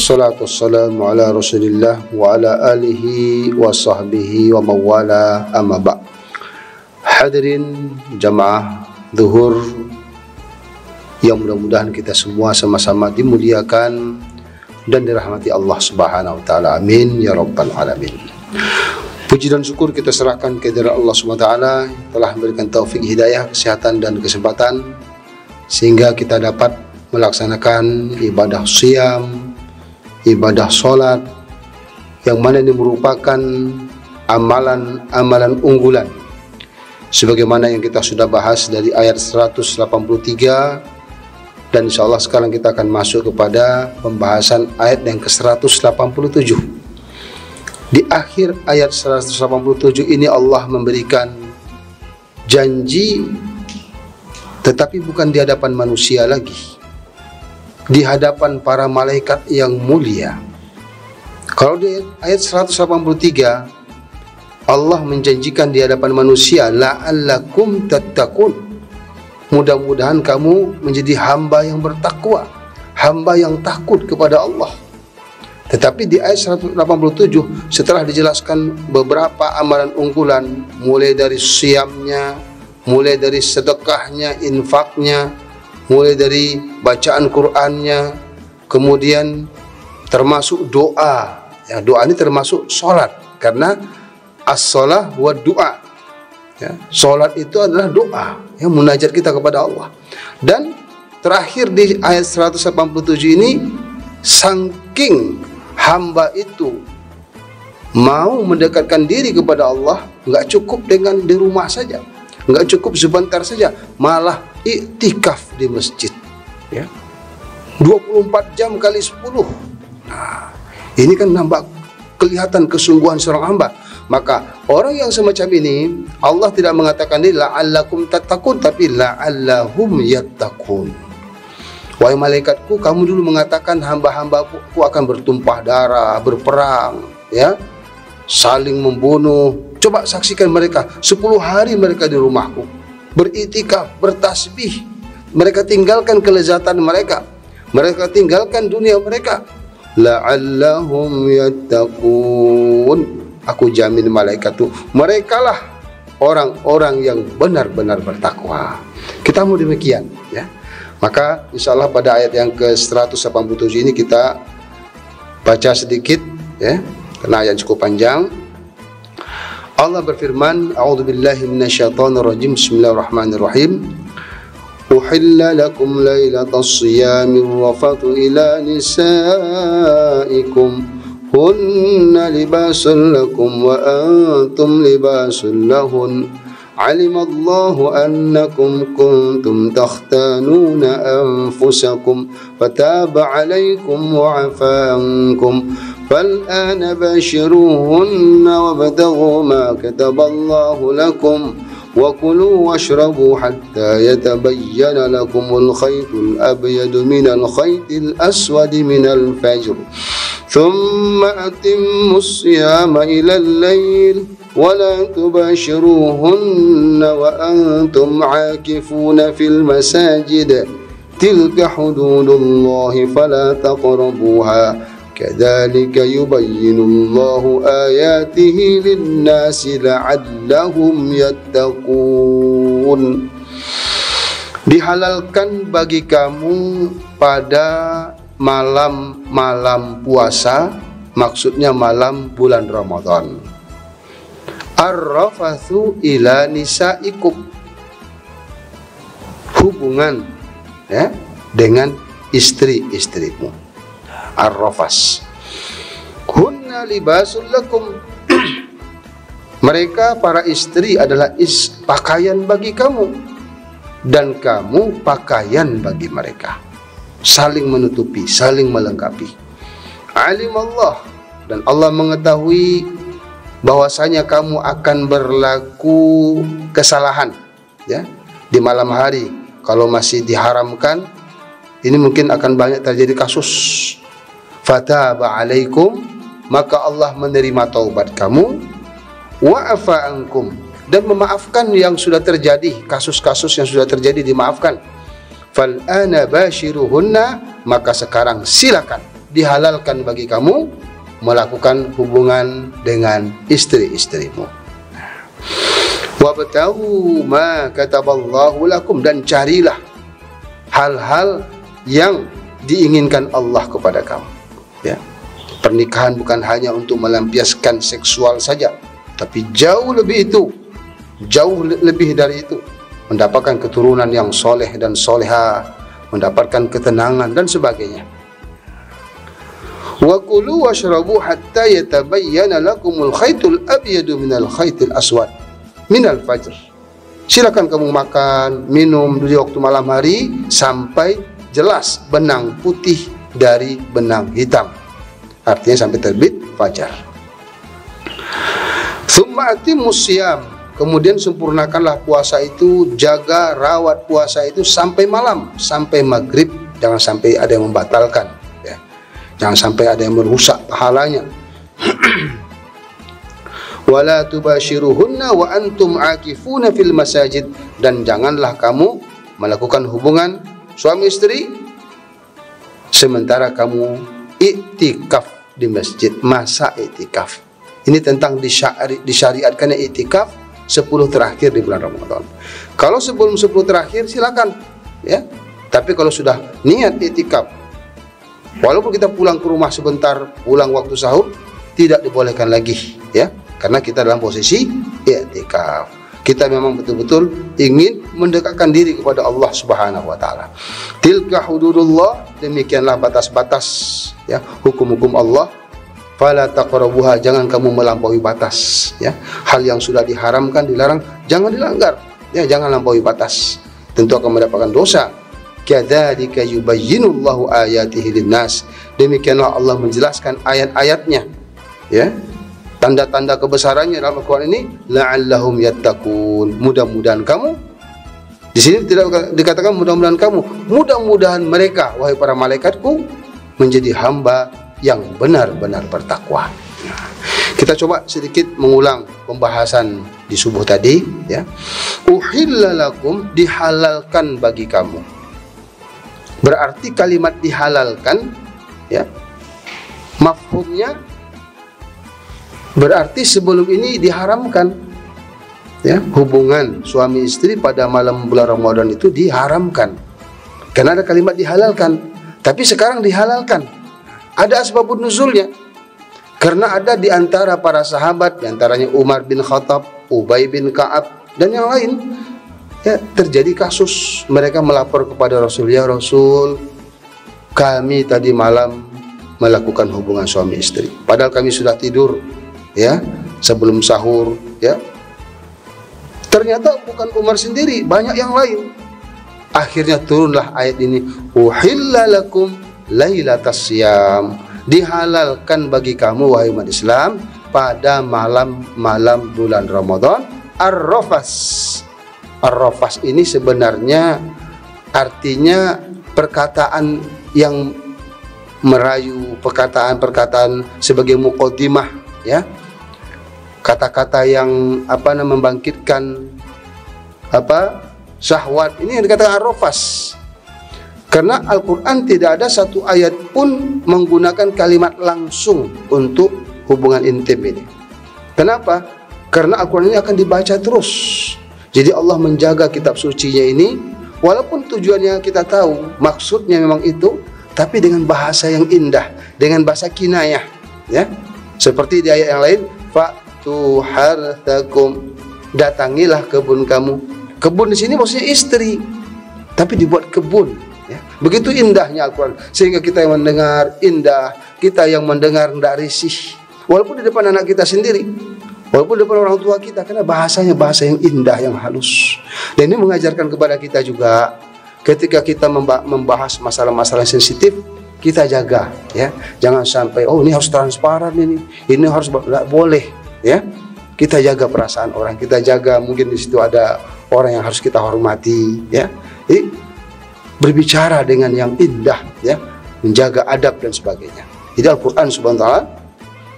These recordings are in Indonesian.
Assalatu wassalamu ala rasulillah wa ala alihi wa sahbihi wa mawala amma ba'. Hadirin jamaah zuhur yang mudah-mudahan kita semua sama-sama dimuliakan dan dirahmati Allah Subhanahu wa taala. Amin ya rabbal alamin. Puji dan syukur kita serahkan kehadirat Allah Subhanahu wa taala telah memberikan taufik, hidayah, kesehatan dan kesempatan sehingga kita dapat melaksanakan ibadah siyam, ibadah sholat, yang mana ini merupakan amalan-amalan unggulan sebagaimana yang kita sudah bahas dari ayat 183, dan insyaallah sekarang kita akan masuk kepada pembahasan ayat yang ke-187. Di akhir ayat 187 ini Allah memberikan janji, tetapi bukan di hadapan manusia lagi, di hadapan para malaikat yang mulia. Kalau di ayat 183 Allah menjanjikan di hadapan manusia, la'allakum tattaqun, mudah-mudahan kamu menjadi hamba yang bertakwa, hamba yang takut kepada Allah. Tetapi di ayat 187 setelah dijelaskan beberapa amalan unggulan, mulai dari siyamnya, mulai dari sedekahnya, infaknya, mulai dari bacaan Qur'annya, kemudian termasuk doa. Ya, doa ini termasuk sholat, karena as-sholah wa doa. Ya, sholat itu adalah doa, ya, munajat kita kepada Allah. Dan terakhir di ayat 187 ini, saking hamba itu mau mendekatkan diri kepada Allah, nggak cukup dengan di rumah saja, nggak cukup sebentar saja, malah iktikaf di masjid, ya, 24 jam kali 10. Nah, ini kan nampak kelihatan kesungguhan seorang hamba. Maka orang yang semacam ini Allah tidak mengatakan ini la'allakum tattaqun, tapi la'allahum yattaqun. Wahai malaikatku, kamu dulu mengatakan hamba-hambaku akan bertumpah darah, berperang, ya, saling membunuh. Coba saksikan mereka, 10 hari mereka di rumahku, beriktikaf, bertasbih. Mereka tinggalkan kelezatan mereka, mereka tinggalkan dunia mereka. La'allahum yattaqun. Aku jamin malaikat itu merekalah orang-orang yang benar-benar bertakwa. Kita mau demikian, ya. Maka insyaallah pada ayat yang ke-187 ini kita baca sedikit, ya, karena ayat cukup panjang. Allah berfirman, a'udzubillahi minasyaitonirrajim, bismillahirrahmanirrahim. Uhilla lakum lailatas siyamir rafatu ila nisaikum hunna libasun lakum wa antum libasun lahun. Alimallahu annakum kuntum takhtanuna anfusakum fataba alaikum wa afa ankum فالآن باشروهن وابتغوا ما كتب الله لكم وكلوا واشربوا حتى يتبين لكم الخيط الأبيض من الخيط الأسود من الفجر ثم أتموا الصيام إلى الليل ولا تباشروهن وأنتم عاكفون في المساجد تلك حدود الله فلا تقربوها كذلك يبين الله آياته للناس لعلهم يتقون. Dihalalkan bagi kamu pada malam-malam puasa, maksudnya malam bulan Ramadan, ar-rafathu ila nisaikum, hubungan, ya, dengan istri-istrimu. Ar-rafas, hunna libasul lakum, mereka para istri adalah pakaian bagi kamu, dan kamu pakaian bagi mereka, saling menutupi, saling melengkapi. Alim Allah, dan Allah mengetahui bahwasanya kamu akan berlaku kesalahan, ya, di malam hari. Kalau masih diharamkan, ini mungkin akan banyak terjadi kasus. Fataba alaikum, maka Allah menerima taubat kamu, wa afa ankum, dan memaafkan yang sudah terjadi, kasus-kasus yang sudah terjadi dimaafkan. Fal ana bashiruhunna, maka sekarang silakan dihalalkan bagi kamu melakukan hubungan dengan istri-istrimu. Wabtaghu ma kataballahu lakum, dan carilah hal-hal yang diinginkan Allah kepada kamu. Ya. Pernikahan bukan hanya untuk melampiaskan seksual saja, tapi jauh lebih itu, jauh lebih dari itu, mendapatkan keturunan yang soleh dan soleha, mendapatkan ketenangan dan sebagainya. Wa kulu washrabu hatta yatabayyana lakumul khaytul abyadu minal khaytil aswad minal fajr. Silakan kamu makan, minum di waktu malam hari sampai jelas benang putih dari benang hitam. Artinya sampai terbit fajar. Tsumma atimmus syiyam, kemudian sempurnakanlah puasa itu, jaga rawat puasa itu sampai malam, sampai maghrib. Jangan sampai ada yang membatalkan, ya. Jangan sampai ada yang merusak pahalanya. Wala tubashiruhunna wa antum akifuna fil masajid, dan janganlah kamu melakukan hubungan suami istri sementara kamu iktikaf di masjid, masa iktikaf. Ini tentang disyariatkannya iktikaf 10 terakhir di bulan Ramadan. Kalau sebelum 10 terakhir silakan, ya. Tapi kalau sudah niat iktikaf, walaupun kita pulang ke rumah sebentar, pulang waktu sahur, tidak dibolehkan lagi, ya. Karena kita dalam posisi i'tikaf. Kita memang betul-betul ingin mendekatkan diri kepada Allah Subhanahu wa taala. Tilka hududullah, demikianlah batas-batas, ya, hukum-hukum Allah. Fala taqrabuha, jangan kamu melampaui batas, ya. Hal yang sudah diharamkan, dilarang, jangan dilanggar, ya, jangan lampaui batas. Tentu akan mendapatkan dosa. Kadzalika yubayyinullahu ayatihi linnas, demikianlah Allah menjelaskan ayat-ayatnya, ya. Tanda-tanda kebesarannya dalam Al-Quran ini, la'allahum yattaqun, mudah-mudahan kamu. Di sini tidak dikatakan mudah-mudahan kamu, mudah-mudahan mereka, wahai para malaikatku, menjadi hamba yang benar-benar bertakwa. Nah, kita coba sedikit mengulang pembahasan di subuh tadi, ya. Uhilla lakum, dihalalkan bagi kamu. Berarti kalimat dihalalkan, ya, mafhumnya berarti sebelum ini diharamkan, ya, hubungan suami istri pada malam bulan Ramadan itu diharamkan karena ada kalimat dihalalkan. Tapi sekarang dihalalkan, ada asbabun nuzulnya, karena ada di antara para sahabat, di antaranya Umar bin Khattab, Ubay bin Ka'ab, dan yang lain, ya, terjadi kasus mereka melapor kepada Rasul, ya Rasul, kami tadi malam melakukan hubungan suami istri, padahal kami sudah tidur, ya, sebelum sahur, ya. Ternyata bukan Umar sendiri, banyak yang lain. Akhirnya turunlah ayat ini, uhilla lakum lailatas syiyam, dihalalkan bagi kamu wahai umat Islam pada malam-malam bulan Ramadan ar-rafas. Ar-rafas ini sebenarnya artinya perkataan yang merayu, perkataan-perkataan sebagai muqaddimah, ya. Kata-kata yang membangkitkan syahwat, ini yang dikatakan ar-rafas. Karena Al-Quran tidak ada satu ayat pun menggunakan kalimat langsung untuk hubungan intim ini. Kenapa? Karena Al-Quran ini akan dibaca terus. Jadi Allah menjaga kitab sucinya ini, walaupun tujuannya kita tahu, maksudnya memang itu, tapi dengan bahasa yang indah, dengan bahasa kinayah, ya. Seperti di ayat yang lain, fa'tu harthakum, datangilah kebun kamu. Kebun di sini maksudnya istri, tapi dibuat kebun, ya. Begitu indahnya Al-Quran, sehingga kita yang mendengar indah, kita yang mendengar tidak risih, walaupun di depan anak kita sendiri, walaupun di depan orang tua kita, karena bahasanya bahasa yang indah, yang halus. Dan ini mengajarkan kepada kita juga, ketika kita membahas masalah-masalah sensitif, kita jaga, ya, jangan sampai ini harus transparan, ini harus, tidak boleh, ya. Kita jaga perasaan orang, kita jaga, mungkin di situ ada orang yang harus kita hormati, ya. Jadi berbicara dengan yang indah, ya, menjaga adab dan sebagainya. Jadi Al-Quran Subhanahu wa taala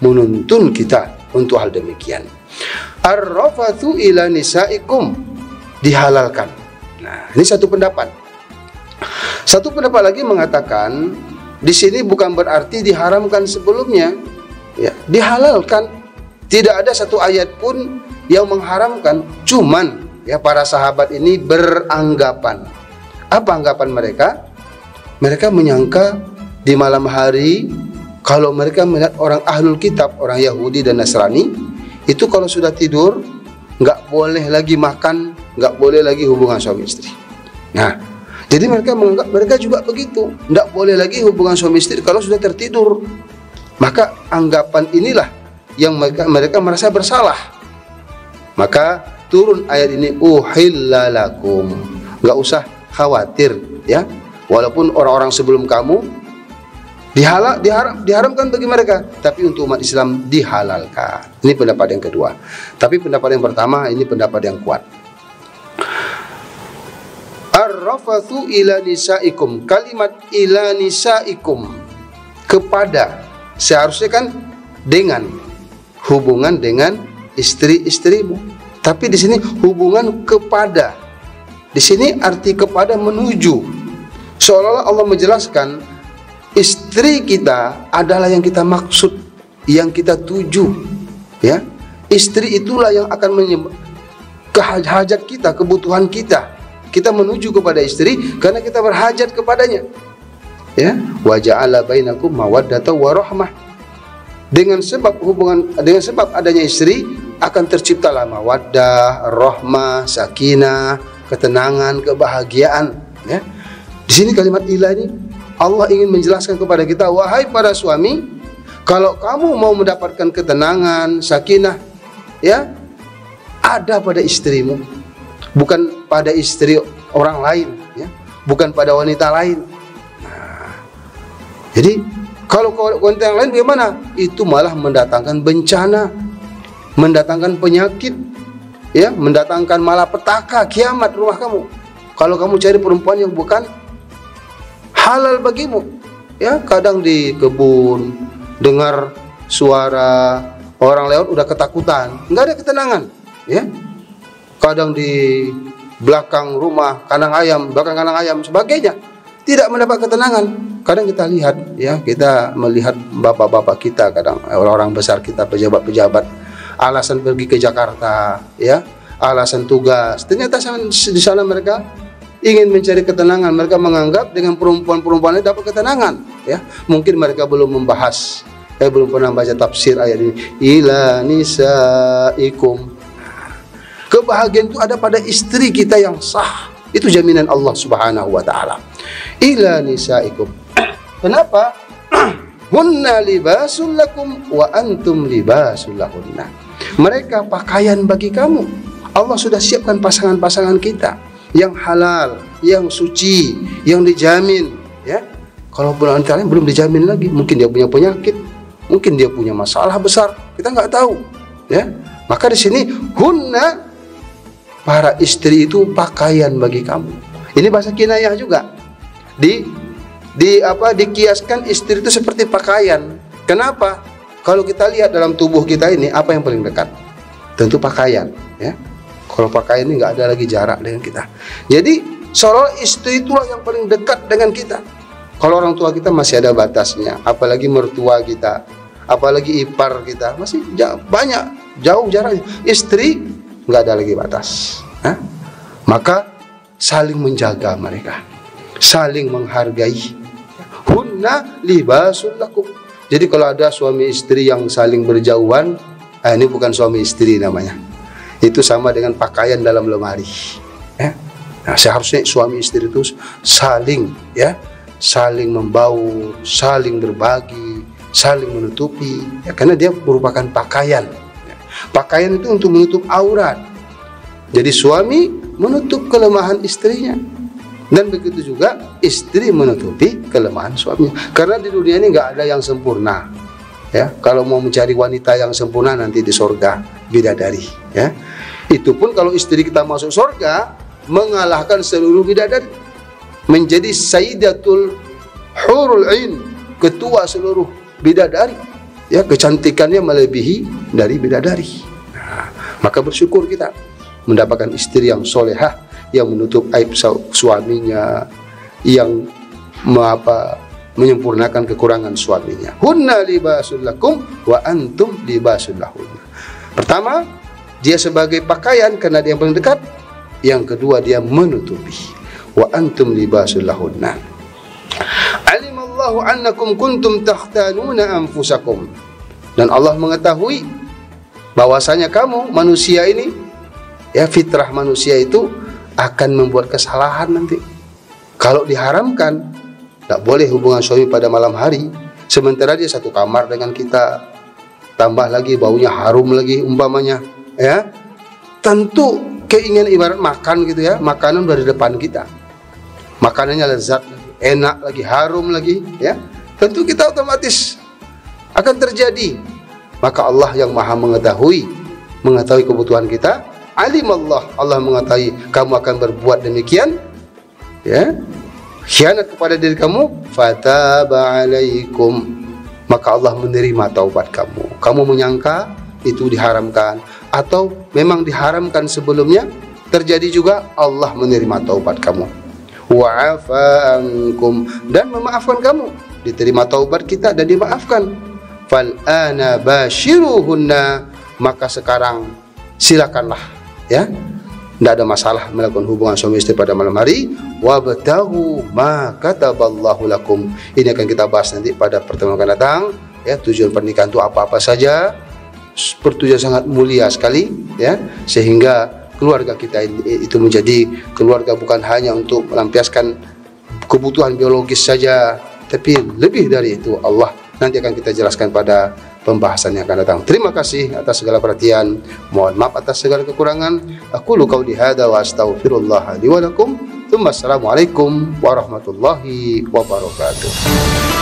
menuntun kita untuk hal demikian. Ar-rafathu ila nisaikum, dihalalkan. Nah, ini satu pendapat. Satu pendapat lagi mengatakan di sini bukan berarti diharamkan sebelumnya, ya, dihalalkan. Tidak ada satu ayat pun yang mengharamkan. Cuman ya para sahabat ini beranggapan. Apa anggapan mereka? Mereka menyangka di malam hari kalau mereka melihat orang ahlul kitab, orang Yahudi dan Nasrani, itu kalau sudah tidur nggak boleh lagi makan, nggak boleh lagi hubungan suami istri. Nah, jadi mereka menganggap mereka juga begitu, nggak boleh lagi hubungan suami istri kalau sudah tertidur. Maka anggapan inilah yang mereka merasa bersalah. Maka turun ayat ini, uhilla lakum. Nggak usah khawatir, ya. Walaupun orang-orang sebelum kamu diharamkan bagi mereka, tapi untuk umat Islam dihalalkan. Ini pendapat yang kedua. Tapi pendapat yang pertama ini pendapat yang kuat. Ar-rafathu ila nisaikum. Kalimat ila nisaikum, kepada, seharusnya kan dengan, hubungan dengan istri-istrimu. Tapi di sini hubungan kepada. Di sini arti kepada menuju. Seolah-olah Allah menjelaskan istri kita adalah yang kita maksud, yang kita tuju, ya. Istri itulah yang akan hajat kita, kebutuhan kita. Kita menuju kepada istri karena kita berhajat kepadanya. Ya, wa ja'ala bainakum mawaddatan wa rahmah. Dengan sebab adanya istri akan terciptalah mawaddah, rahmah, sakinah, ketenangan, kebahagiaan, ya. Di sini kalimat ila ini Allah ingin menjelaskan kepada kita, wahai para suami, kalau kamu mau mendapatkan ketenangan, sakinah, ya, ada pada istrimu, bukan pada istri orang lain, ya, bukan pada wanita lain. Nah, jadi kalau wanita yang lain bagaimana? Itu malah mendatangkan bencana, mendatangkan penyakit, ya, mendatangkan malapetaka, kiamat rumah kamu. Kalau kamu cari perempuan yang bukan halal bagimu, ya, kadang di kebun dengar suara orang lewat udah ketakutan, nggak ada ketenangan, ya. Kadang di belakang rumah belakang kandang ayam sebagainya, tidak mendapat ketenangan. Kadang kita lihat, ya, kita melihat bapak-bapak kita, kadang orang-orang besar kita, pejabat-pejabat, alasan pergi ke Jakarta, ya, alasan tugas, ternyata di sana mereka ingin mencari ketenangan. Mereka menganggap dengan perempuan-perempuan ini dapat ketenangan, ya. Mungkin mereka belum membahas, belum pernah baca tafsir ayat ini, ila nisaikum. Kebahagiaan itu ada pada istri kita yang sah. Itu jaminan Allah Subhanahu wa taala. Ila nisaikum. Kenapa? Hunna libasul lakum wa antum libasul lahunna. Mereka pakaian bagi kamu. Allah sudah siapkan pasangan-pasangan kita yang halal, yang suci, yang dijamin, ya. Kalau wanita lain belum dijamin lagi, mungkin dia punya penyakit, mungkin dia punya masalah besar, kita nggak tahu, ya. Maka di sini hunna, para istri itu pakaian bagi kamu. Ini bahasa kinayah juga. Dikiaskan istri itu seperti pakaian. Kenapa? Kalau kita lihat dalam tubuh kita ini, apa yang paling dekat? Tentu pakaian, ya. Kalau pakaian ini nggak ada lagi jarak dengan kita. Jadi seolah istri itulah yang paling dekat dengan kita. Kalau orang tua kita masih ada batasnya, apalagi mertua kita, apalagi ipar kita, masih jauh jaraknya. Istri nggak ada lagi batas. Maka saling menjaga mereka, saling menghargai. Hunna libasul lakum. Jadi kalau ada suami istri yang saling berjauhan, ini bukan suami istri namanya. Itu sama dengan pakaian dalam lemari, ya. Nah, seharusnya suami istri itu saling, ya, saling membaur, saling berbagi, saling menutupi, ya, karena dia merupakan pakaian, ya. Pakaian itu untuk menutup aurat. Jadi suami menutup kelemahan istrinya, dan begitu juga istri menutupi kelemahan suaminya. Karena di dunia ini nggak ada yang sempurna, ya. Kalau mau mencari wanita yang sempurna nanti di surga, bidadari, ya. Itu pun kalau istri kita masuk surga mengalahkan seluruh bidadari, menjadi sayyidatul hurul ain, ketua seluruh bidadari, ya, kecantikannya melebihi dari bidadari. Nah, maka bersyukur kita mendapatkan istri yang solehah, yang menutup aib suaminya, yang menyempurnakan kekurangan suaminya. Hunna libasul lakum wa antum libasul lahunna. Pertama, dia sebagai pakaian karena dia yang paling dekat. Yang kedua, dia menutupi. Wa antum libasul lahunna. Alimallahu annakum kuntum takhtanuna anfusakum. Dan Allah mengetahui bahwasanya kamu manusia ini, ya, fitrah manusia itu akan membuat kesalahan nanti. Kalau diharamkan, tak boleh hubungan suami pada malam hari, sementara dia satu kamar dengan kita, tambah lagi baunya harum lagi umpamanya, ya. Tentu keinginan ibarat makan gitu ya, makanan dari depan kita, makanannya lezat, enak lagi, harum lagi, ya. Tentu kita otomatis akan terjadi. Maka Allah yang maha mengetahui kebutuhan kita. Alimallah, Allah mengetahui kamu akan berbuat demikian, ya, khianat kepada diri kamu. Fataba alaikum, maka Allah menerima taubat kamu. Kamu menyangka itu diharamkan, atau memang diharamkan sebelumnya, terjadi juga, Allah menerima taubat kamu. Wa'afa ankum, dan memaafkan kamu. Diterima taubat kita dan dimaafkan. Fal'ana bashiruhunna, maka sekarang silakanlah, ya, tidak ada masalah melakukan hubungan suami istri pada malam hari. Wabtaghu ma kataballahu lakum. Ini akan kita bahas nanti pada pertemuan akan datang, ya. Tujuan pernikahan itu apa-apa saja, pertujuan sangat mulia sekali, ya, sehingga keluarga kita itu menjadi keluarga bukan hanya untuk melampiaskan kebutuhan biologis saja, tapi lebih dari itu. Allah nanti akan kita jelaskan pada pembahasan yang akan datang. Terima kasih atas segala perhatian. Mohon maaf atas segala kekurangan. Aqulu qauli hadza wa astaghfirullah li wa lakum. Assalamualaikum warahmatullahi wabarakatuh.